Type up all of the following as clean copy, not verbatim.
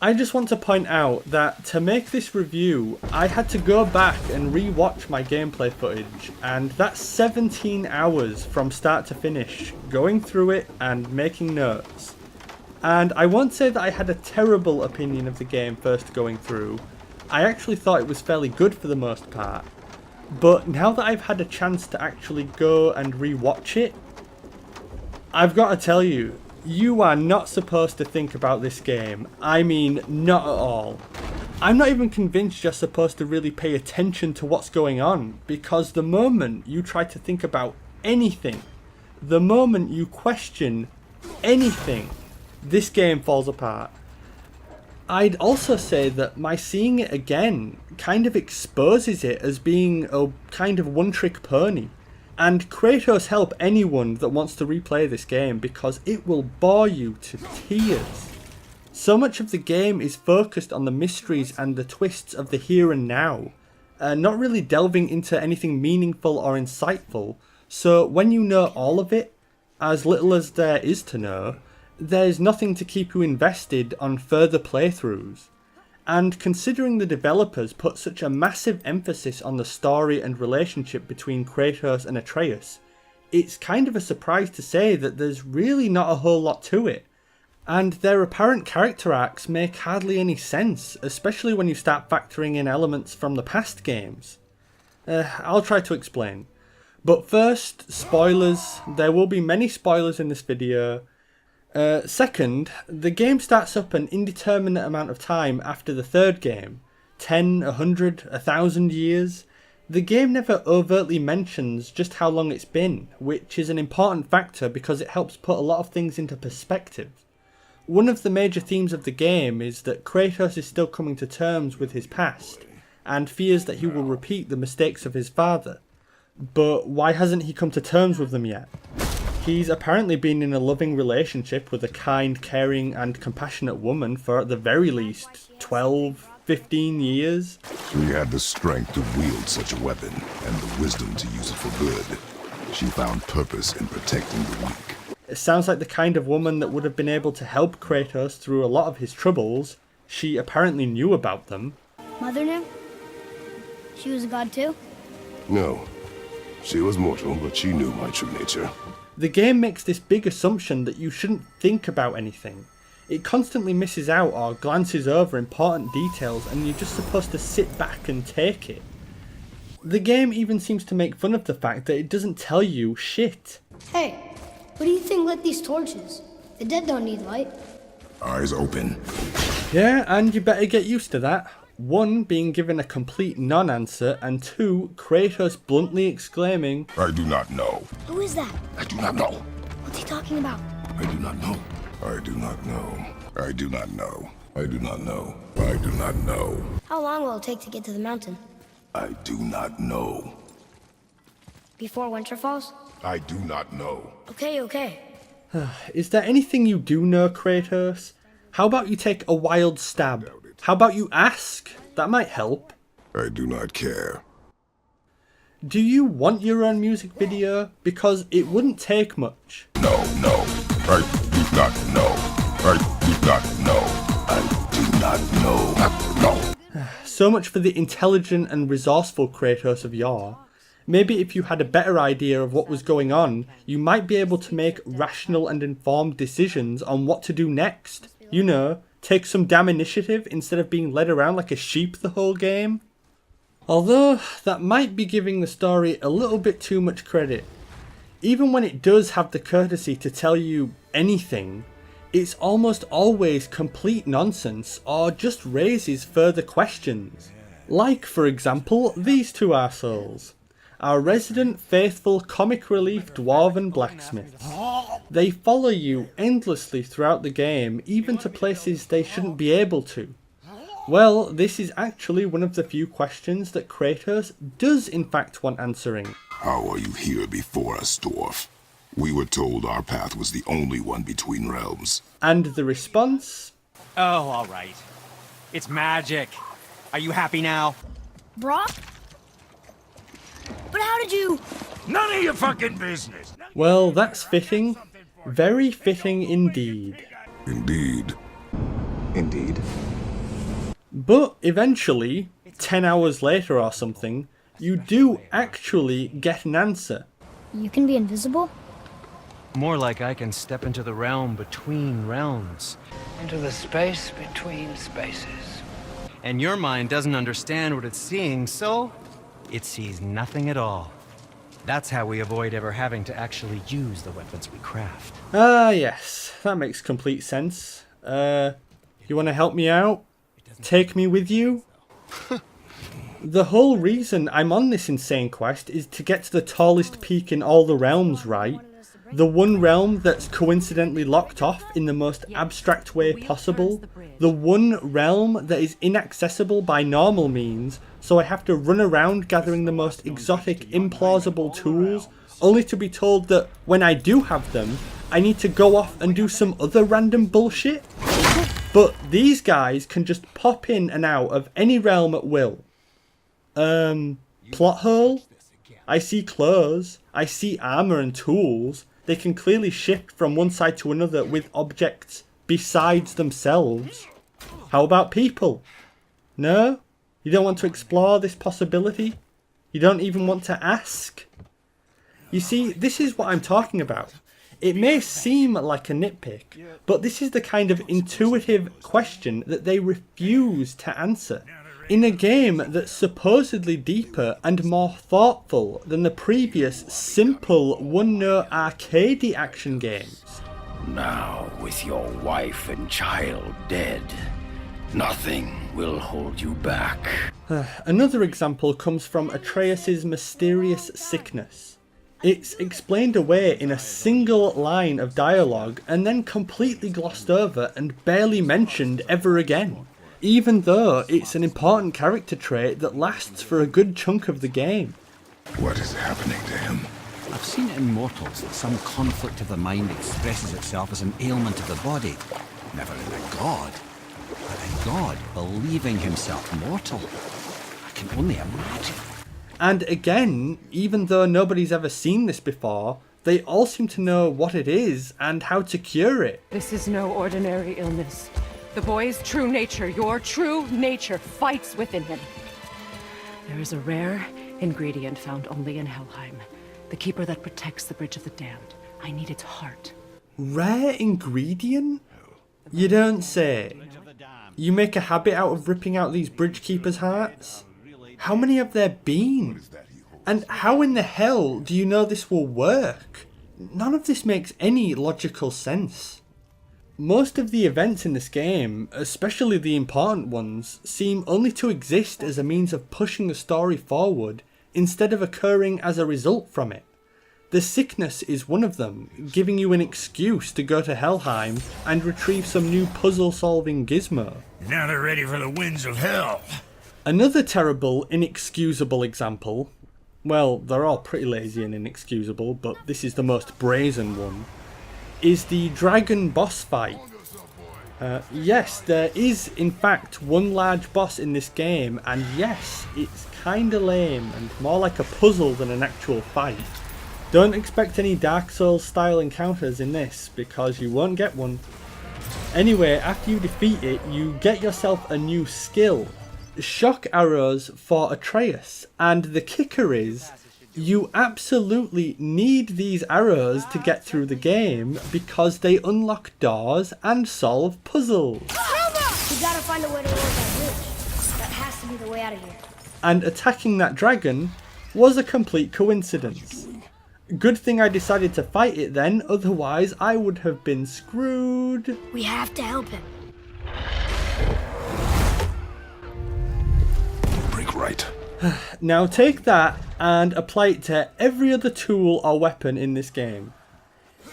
I just want to point out that to make this review, I had to go back and re-watch my gameplay footage, and that's 17 hours from start to finish, going through it and making notes. And I won't say that I had a terrible opinion of the game first going through. I actually thought it was fairly good for the most part. But now that I've had a chance to actually go and re-watch it, I've got to tell you, you are not supposed to think about this game. I mean, not at all. I'm not even convinced you're supposed to really pay attention to what's going on, because the moment you try to think about anything, the moment you question anything, this game falls apart. I'd also say that my seeing it again kind of exposes it as being a kind of one-trick pony. And Kratos help anyone that wants to replay this game because it will bore you to tears. So much of the game is focused on the mysteries and the twists of the here and now, not really delving into anything meaningful or insightful, so when you know all of it, as little as there is to know, there's nothing to keep you invested on further playthroughs. And considering the developers put such a massive emphasis on the story and relationship between Kratos and Atreus, it's kind of a surprise to say that there's really not a whole lot to it. And their apparent character arcs make hardly any sense, especially when you start factoring in elements from the past games. I'll try to explain. But first, spoilers. There will be many spoilers in this video. Second, the game starts up an indeterminate amount of time after the third game. 10, 100, 1,000 years. The game never overtly mentions just how long it's been, which is an important factor because it helps put a lot of things into perspective. One of the major themes of the game is that Kratos is still coming to terms with his past, and fears that he will repeat the mistakes of his father. But why hasn't he come to terms with them yet? He's apparently been in a loving relationship with a kind, caring and compassionate woman for at the very least 12, 15 years. She had the strength to wield such a weapon and the wisdom to use it for good. She found purpose in protecting the weak. It sounds like the kind of woman that would have been able to help Kratos through a lot of his troubles. She apparently knew about them. Mother knew? She was a god too? No. She was mortal, but she knew my true nature. The game makes this big assumption that you shouldn't think about anything. It constantly misses out or glances over important details and you're just supposed to sit back and take it. The game even seems to make fun of the fact that it doesn't tell you shit. Hey, what do you think lit these torches? The dead don't need light. Eyes open. Yeah, and you better get used to that. 1, being given a complete non-answer, and 2, Kratos bluntly exclaiming, I do not know. Who is that? I do not know. What's he talking about? I do not know. I do not know. I do not know. I do not know. I do not know. How long will it take to get to the mountain? I do not know. Before winter falls? I do not know. Okay. Is there anything you do know, Kratos? How about you take a wild stab? How about you ask? That might help. I do not care. Do you want your own music video? Because it wouldn't take much. No. I do not know. I do not know. I do not know. No. So much for the intelligent and resourceful Kratos of yore. Maybe if you had a better idea of what was going on, you might be able to make rational and informed decisions on what to do next. You know, take some damn initiative instead of being led around like a sheep the whole game. Although, that might be giving the story a little bit too much credit. Even when it does have the courtesy to tell you anything, it's almost always complete nonsense or just raises further questions. Like, for example, these two arseholes. Our resident faithful comic relief dwarven blacksmiths. They follow you endlessly throughout the game, even to places they shouldn't be able to. Well, this is actually one of the few questions that Kratos does in fact want answering. How are you here before us, dwarf? We were told our path was the only one between realms. And the response? Oh, all right. It's magic. Are you happy now? Brock? But how did you... None of your fucking business. Well, that's fitting. Very fitting indeed. Indeed. Indeed. But eventually, 10 hours later or something, you do actually get an answer. You can be invisible? More like I can step into the realm between realms. Into the space between spaces. And your mind doesn't understand what it's seeing, so it sees nothing at all. That's how we avoid ever having to actually use the weapons we craft. Ah, yes, that makes complete sense. You want to help me out? Take me with you? The whole reason I'm on this insane quest is to get to the tallest peak in all the realms, right? The one realm that's coincidentally locked off in the most abstract way possible. The one realm that is inaccessible by normal means, so I have to run around gathering the most exotic, implausible tools, only to be told that when I do have them, I need to go off and do some other random bullshit. But these guys can just pop in and out of any realm at will. Plot hole? I see clothes, I see armor and tools. They can clearly shift from one side to another with objects besides themselves. How about people? No? You don't want to explore this possibility? You don't even want to ask? You see, this is what I'm talking about. It may seem like a nitpick, but this is the kind of intuitive question that they refuse to answer. In a game that's supposedly deeper and more thoughtful than the previous simple one-note arcadey action games. Now, with your wife and child dead, nothing will hold you back. Another example comes from Atreus' mysterious sickness. It's explained away in a single line of dialogue and then completely glossed over and barely mentioned ever again, even though it's an important character trait that lasts for a good chunk of the game. What is happening to him? I've seen it in mortals that some conflict of the mind expresses itself as an ailment of the body. Never in a god, but a god believing himself mortal. I can only imagine. And again, even though nobody's ever seen this before, they all seem to know what it is and how to cure it. This is no ordinary illness. The boy's true nature, your true nature, fights within him. There is a rare ingredient found only in Helheim. The keeper that protects the Bridge of the Damned. I need its heart. Rare ingredient? You don't say. You make a habit out of ripping out these bridge keepers' hearts? How many have there been? And how in the hell do you know this will work? None of this makes any logical sense. Most of the events in this game, especially the important ones, seem only to exist as a means of pushing the story forward instead of occurring as a result from it. The sickness is one of them, giving you an excuse to go to Helheim and retrieve some new puzzle-solving gizmo. Now they're ready for the winds of hell. Another terrible, inexcusable example, well, they're all pretty lazy and inexcusable, but this is the most brazen one, is the dragon boss fight. Yes, there is in fact one large boss in this game, and yes, it's kinda lame and more like a puzzle than an actual fight. Don't expect any Dark Souls style encounters in this, because you won't get one. Anyway, after you defeat it, you get yourself a new skill. Shock arrows for Atreus, and the kicker is, you absolutely need these arrows to get through the game because they unlock doors and solve puzzles. We gotta find a way to lower that bridge. That has to be the way out of here. And attacking that dragon was a complete coincidence. Good thing I decided to fight it then, otherwise I would have been screwed. We have to help him. Break right. Now take that and apply it to every other tool or weapon in this game.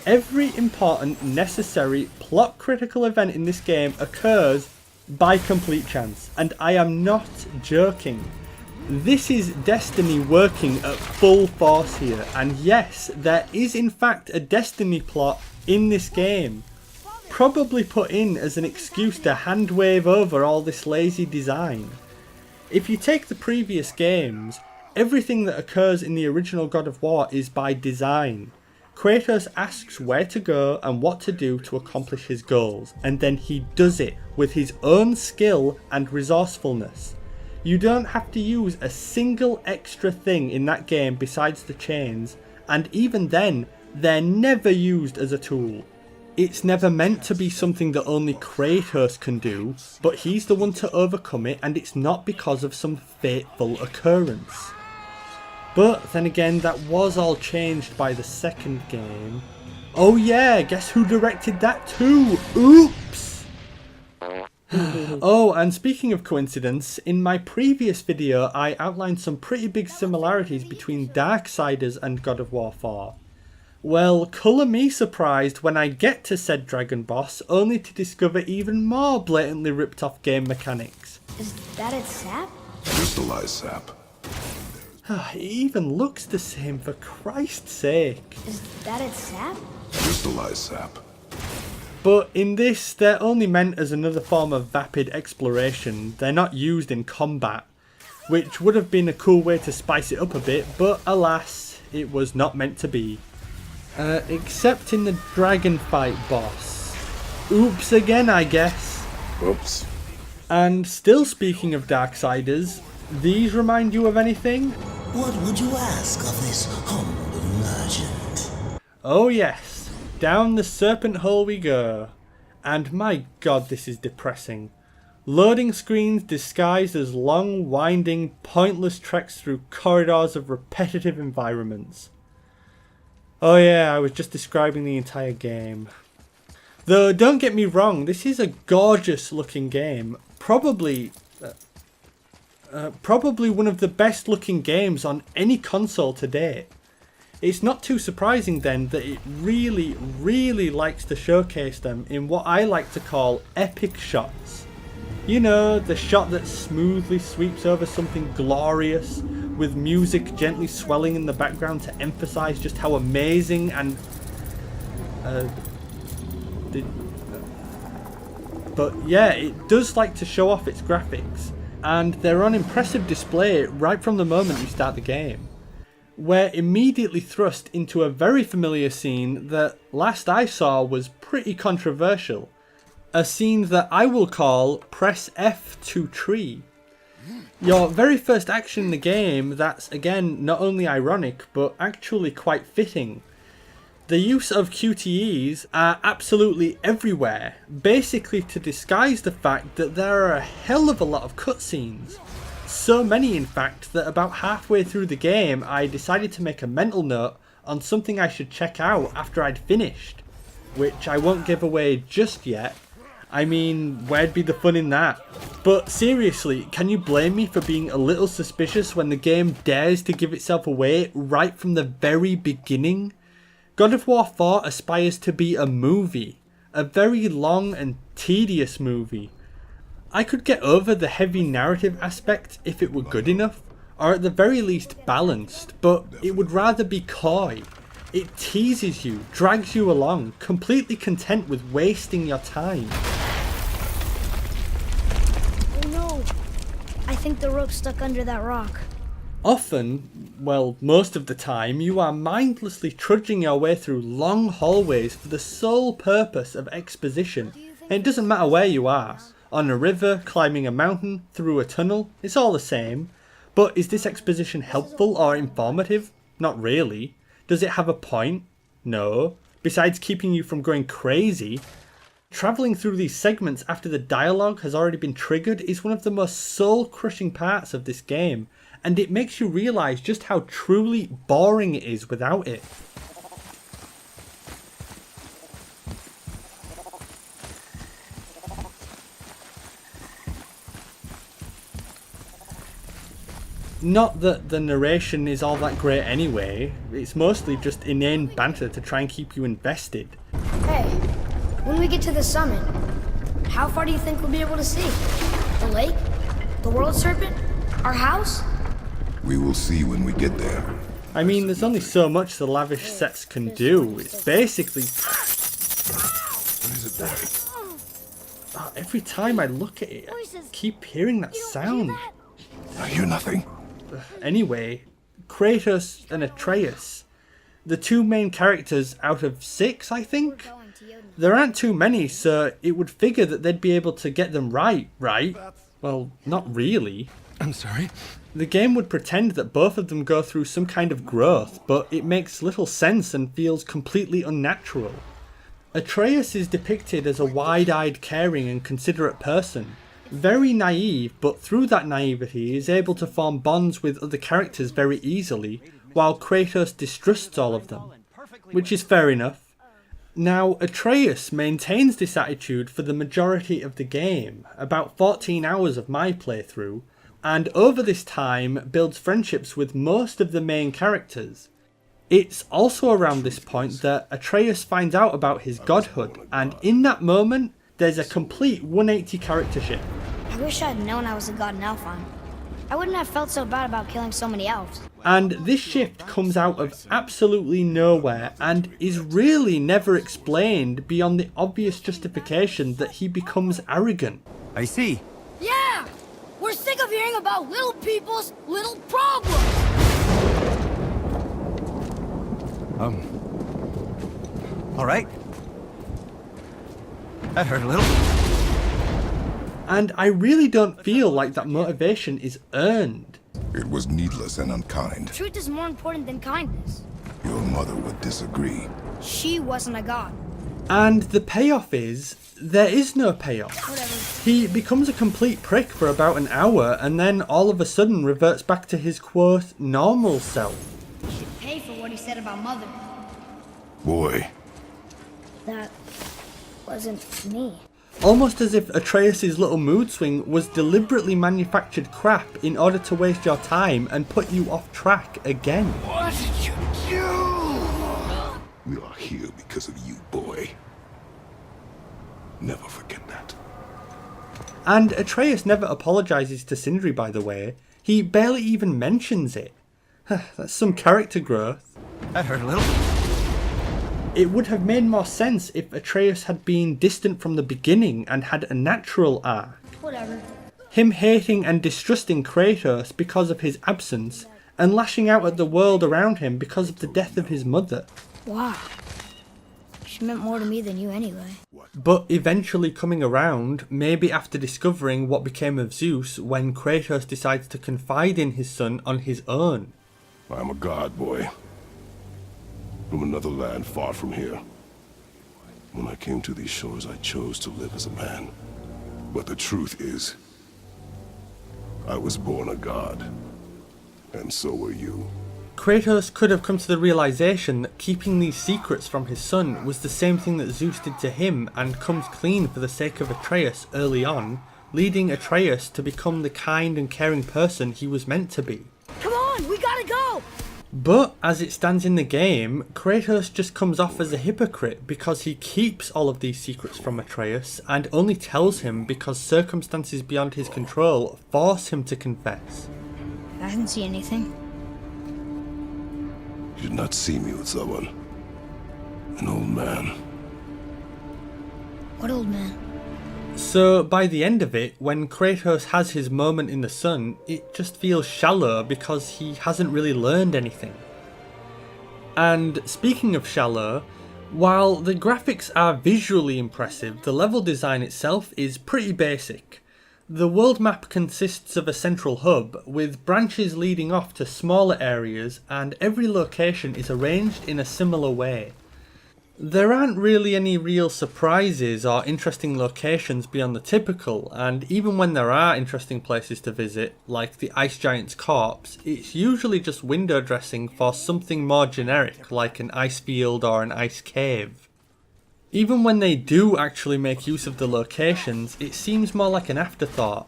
Every important, necessary, plot critical event in this game occurs by complete chance, and I am not joking. This is Destiny working at full force here, and yes, there is in fact a Destiny plot in this game, probably put in as an excuse to hand wave over all this lazy design. If you take the previous games, everything that occurs in the original God of War is by design. Kratos asks where to go and what to do to accomplish his goals, and then he does it with his own skill and resourcefulness. You don't have to use a single extra thing in that game besides the chains, and even then, they're never used as a tool. It's never meant to be something that only Kratos can do, but he's the one to overcome it, and it's not because of some fateful occurrence. But then again, that was all changed by the second game. Oh yeah, guess who directed that too? Oops! Oh, and speaking of coincidence, in my previous video I outlined some pretty big similarities between Darksiders and God of War 4. Well, colour me surprised when I get to said dragon boss, only to discover even more blatantly ripped off game mechanics. Is that its sap? Crystallized sap. It even looks the same, for Christ's sake. Is that its sap? Crystallized sap. But in this, they're only meant as another form of vapid exploration. They're not used in combat, which would have been a cool way to spice it up a bit, but alas, it was not meant to be. Except in the dragon fight boss. Oops again, I guess. Oops. And still speaking of Darksiders, these remind you of anything? What would you ask of this humble merchant? Oh yes, down the serpent hole we go. And my god, this is depressing. Loading screens disguised as long, winding, pointless treks through corridors of repetitive environments. Oh yeah, I was just describing the entire game. Though, don't get me wrong, this is a gorgeous looking game. Probably one of the best looking games on any console to date. It's not too surprising then that it really likes to showcase them in what I like to call epic shots. You know, the shot that smoothly sweeps over something glorious, with music gently swelling in the background to emphasize just how amazing and but yeah, it does like to show off its graphics, and they're on impressive display right from the moment you start the game. We're immediately thrust into a very familiar scene that last I saw was pretty controversial. A scene that I will call press F to tree. Your very first action in the game that's again not only ironic but actually quite fitting. The use of QTEs are absolutely everywhere, basically to disguise the fact that there are a hell of a lot of cutscenes. So many in fact that about halfway through the game I decided to make a mental note on something I should check out after I'd finished, which I won't give away just yet. I mean, where'd be the fun in that? But seriously, can you blame me for being a little suspicious when the game dares to give itself away right from the very beginning? God of War 4 aspires to be a movie, a very long and tedious movie. I could get over the heavy narrative aspect if it were good enough, or at the very least balanced, but it would rather be coy. It teases you, drags you along, completely content with wasting your time. Oh no! I think the rope's stuck under that rock. Often, well, most of the time, you are mindlessly trudging your way through long hallways for the sole purpose of exposition. And it doesn't matter where you are. On a river, climbing a mountain, through a tunnel, it's all the same. But is this exposition helpful or informative? Not really. Does it have a point? No. Besides keeping you from going crazy. Travelling through these segments after the dialogue has already been triggered is one of the most soul-crushing parts of this game, and it makes you realise just how truly boring it is without it. Not that the narration is all that great anyway, it's mostly just inane banter to try and keep you invested. Hey, when we get to the summit, how far do you think we'll be able to see? The lake? The world serpent? Our house? We will see when we get there. I mean, there's only so much the lavish sets can do. It's basically... What is it, boy? Oh, every time I look at it, I keep hearing that sound. I hear nothing. Anyway, Kratos and Atreus. The 2 main characters out of 6, I think? There aren't too many, so it would figure that they'd be able to get them right? Well, not really. I'm sorry? The game would pretend that both of them go through some kind of growth, but it makes little sense and feels completely unnatural. Atreus is depicted as a wide-eyed, caring and considerate person. Very naive, but through that naivety he is able to form bonds with other characters very easily, while Kratos distrusts all of them. Which is fair enough. Now, Atreus maintains this attitude for the majority of the game, about 14 hours of my playthrough, and over this time builds friendships with most of the main characters. It's also around this point that Atreus finds out about his godhood, and in that moment, there's a complete 180 character shift. I wish I'd known I was a god in Alfheim. I wouldn't have felt so bad about killing so many elves. And this shift comes out of absolutely nowhere and is really never explained beyond the obvious justification that he becomes arrogant. I see. Yeah! We're sick of hearing about little people's little problems! Alright. That hurt a little. And I really don't feel like that motivation is earned. It was needless and unkind. Truth is more important than kindness. Your mother would disagree. She wasn't a god. And the payoff is, there is no payoff. Whatever. He becomes a complete prick for about an hour and then all of a sudden reverts back to his quote, normal self. He should pay for what he said about Mother. Boy. That wasn't me. Almost as if Atreus' little mood swing was deliberately manufactured crap in order to waste your time and put you off track again. What did you do? We are here because of you, boy. Never forget that. And Atreus never apologises to Sindri, by the way. He barely even mentions it. That's some character growth. That hurt a little. It would have made more sense if Atreus had been distant from the beginning and had a natural arc. Whatever. Him hating and distrusting Kratos because of his absence, and lashing out at the world around him because of the death of his mother. Why? She meant more to me than you anyway. But eventually coming around, maybe after discovering what became of Zeus when Kratos decides to confide in his son on his own. I'm a god, boy. From another land far from here. When I came to these shores, I chose to live as a man. But the truth is, I was born a god. And so were you. Kratos could have come to the realization that keeping these secrets from his son was the same thing that Zeus did to him and comes clean for the sake of Atreus early on, leading Atreus to become the kind and caring person he was meant to be. Come on, we gotta go! But as it stands in the game, Kratos just comes off as a hypocrite because he keeps all of these secrets from Atreus and only tells him because circumstances beyond his control force him to confess. I didn't see anything. You did not see me with someone. An old man. What old man? So by the end of it, when Kratos has his moment in the sun, it just feels shallow because he hasn't really learned anything. And speaking of shallow, while the graphics are visually impressive, the level design itself is pretty basic. The world map consists of a central hub, with branches leading off to smaller areas, and every location is arranged in a similar way. There aren't really any real surprises or interesting locations beyond the typical, and even when there are interesting places to visit, like the Ice Giant's corpse, it's usually just window dressing for something more generic, like an ice field or an ice cave. Even when they do actually make use of the locations, it seems more like an afterthought.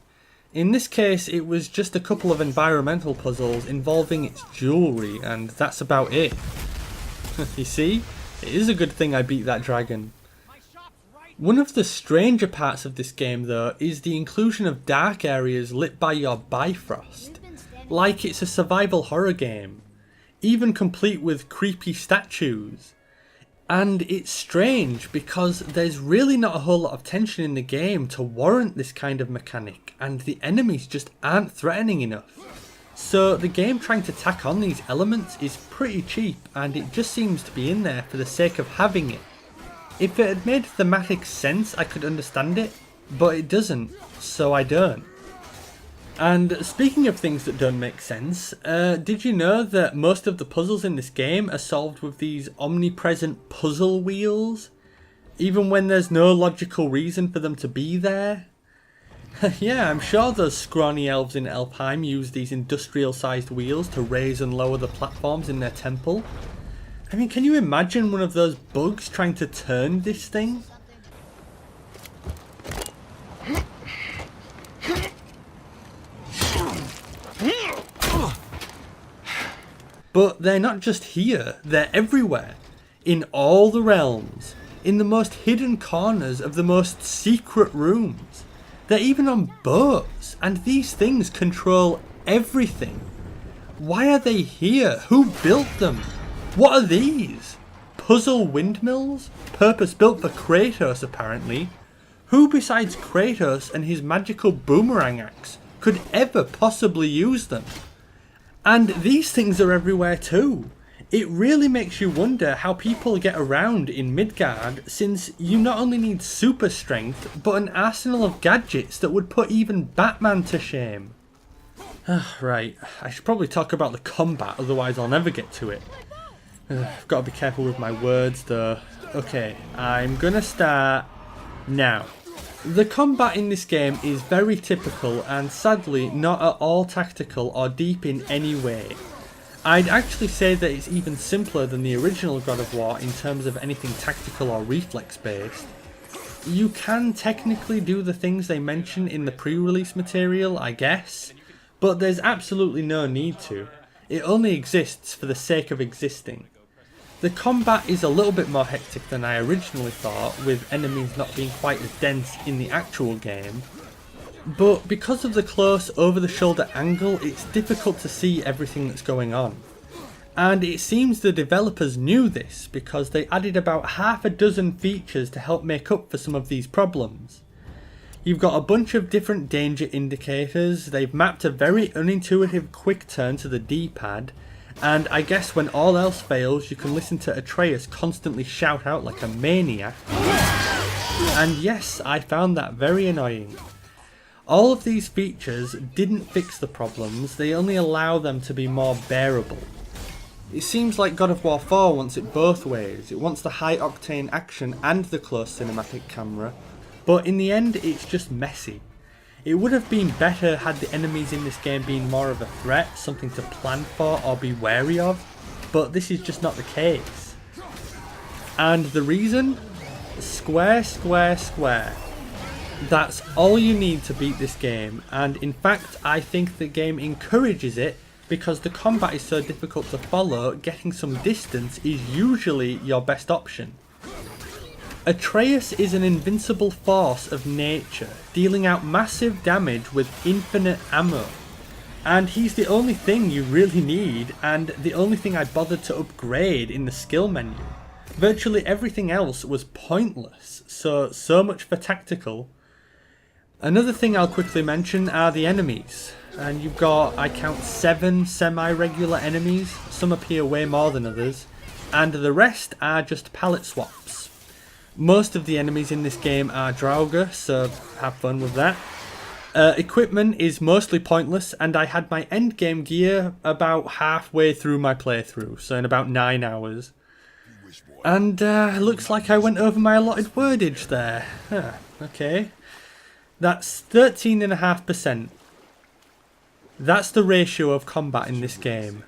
In this case, it was just a couple of environmental puzzles involving its jewellery, and that's about it. You see? It is a good thing I beat that dragon. One of the stranger parts of this game though is the inclusion of dark areas lit by your Bifrost. Like it's a survival horror game. Even complete with creepy statues. And it's strange because there's really not a whole lot of tension in the game to warrant this kind of mechanic, and the enemies just aren't threatening enough. So the game trying to tack on these elements is pretty cheap, and it just seems to be in there for the sake of having it. If it had made thematic sense, I could understand it, but it doesn't, so I don't. And speaking of things that don't make sense, did you know that most of the puzzles in this game are solved with these omnipresent puzzle wheels? Even when there's no logical reason for them to be there? Yeah, I'm sure those scrawny elves in Elfheim use these industrial-sized wheels to raise and lower the platforms in their temple. I mean, can you imagine one of those bugs trying to turn this thing? But they're not just here, they're everywhere. In all the realms. In the most hidden corners of the most secret rooms. They're even on boats, and these things control everything. Why are they here? Who built them? What are these? Puzzle windmills? Purpose-built for Kratos, apparently. Who besides Kratos and his magical boomerang axe could ever possibly use them? And these things are everywhere too. It really makes you wonder how people get around in Midgard, since you not only need super strength, but an arsenal of gadgets that would put even Batman to shame. Right, I should probably talk about the combat, otherwise I'll never get to it. I've got to be careful with my words though. Okay, I'm gonna start now. The combat in this game is very typical and sadly not at all tactical or deep in any way. I'd actually say that it's even simpler than the original God of War in terms of anything tactical or reflex based. You can technically do the things they mention in the pre-release material, I guess, but there's absolutely no need to. It only exists for the sake of existing. The combat is a little bit more hectic than I originally thought, with enemies not being quite as dense in the actual game. But because of the close over-the-shoulder angle, it's difficult to see everything that's going on. And it seems the developers knew this, because they added about half a dozen features to help make up for some of these problems. You've got a bunch of different danger indicators, they've mapped a very unintuitive quick turn to the D-pad, and I guess when all else fails you can listen to Atreus constantly shout out like a maniac. And yes, I found that very annoying. All of these features didn't fix the problems, they only allow them to be more bearable. It seems like God of War 4 wants it both ways. It wants the high octane action and the close cinematic camera, but in the end it's just messy. It would have been better had the enemies in this game been more of a threat, something to plan for or be wary of, but this is just not the case. And the reason? Square, square, square. That's all you need to beat this game, and in fact I think the game encourages it because the combat is so difficult to follow, getting some distance is usually your best option. Atreus is an invincible force of nature, dealing out massive damage with infinite ammo. And he's the only thing you really need, and the only thing I bothered to upgrade in the skill menu. Virtually everything else was pointless, so much for tactical. Another thing I'll quickly mention are the enemies. And you've got, I count 7 semi-regular enemies, some appear way more than others, and the rest are just palette swaps. Most of the enemies in this game are Draugr, so have fun with that. Equipment is mostly pointless, and I had my endgame gear about halfway through my playthrough, so in about 9 hours. And looks like I went over my allotted wordage there. Okay. That's 13.5%. That's the ratio of combat in this game.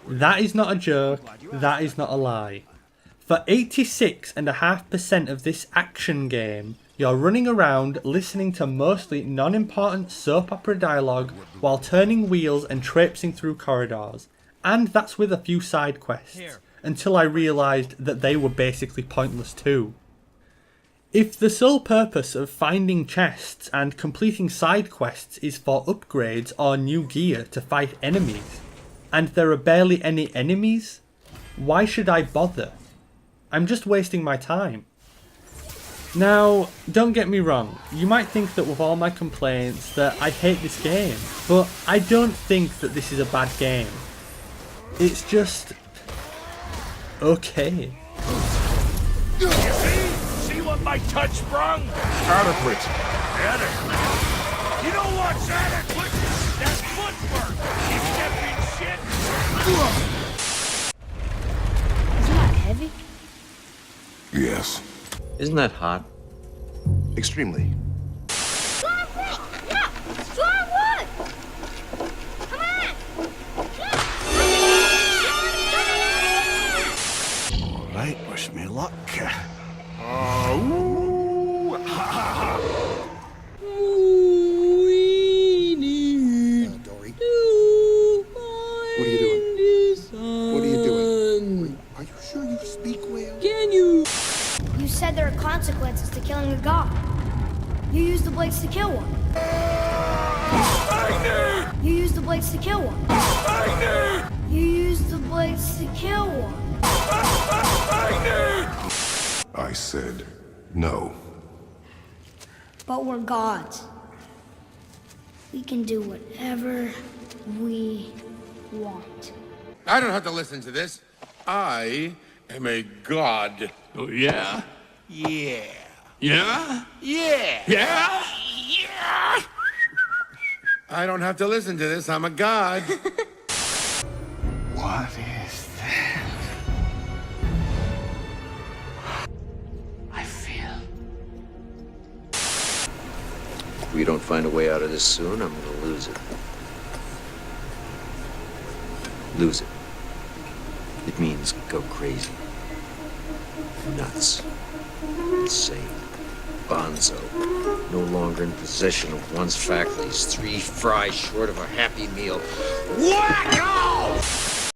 That is not a joke, that is not a lie. For 86.5% of this action game, you're running around listening to mostly non-important soap opera dialogue while turning wheels and traipsing through corridors. And that's with a few side quests, until I realised that they were basically pointless too. If the sole purpose of finding chests and completing side quests is for upgrades or new gear to fight enemies, and there are barely any enemies, why should I bother? I'm just wasting my time. Now, don't get me wrong, you might think that with all my complaints that I hate this game, but I don't think that this is a bad game. It's just... okay. See what my touch sprung? Adequate. Better. You don't want adequate. That's footwork. You stepping shit. Isn't that heavy? Yes. Isn't that hot? Extremely. Strong wood! Yeah! Strong wood! Come on! All right, wish me luck. What are you doing? What are you doing? Are you sure you speak well? You said there are consequences to killing a god. You used the blades to kill one. You used the blades to kill one. You used the blades to kill one. I said no. But we're gods. We can do whatever we want. I don't have to listen to this. I am a god. Oh, yeah? Yeah. Yeah? Yeah. Yeah? Yeah. I don't have to listen to this. I'm a god. What is that? I feel. If we don't find a way out of this soon, I'm gonna lose it. Lose it. It means go crazy. Nuts. Insane. Bonzo. No longer in possession of one's faculties. 3 fries short of a happy meal. Wacko!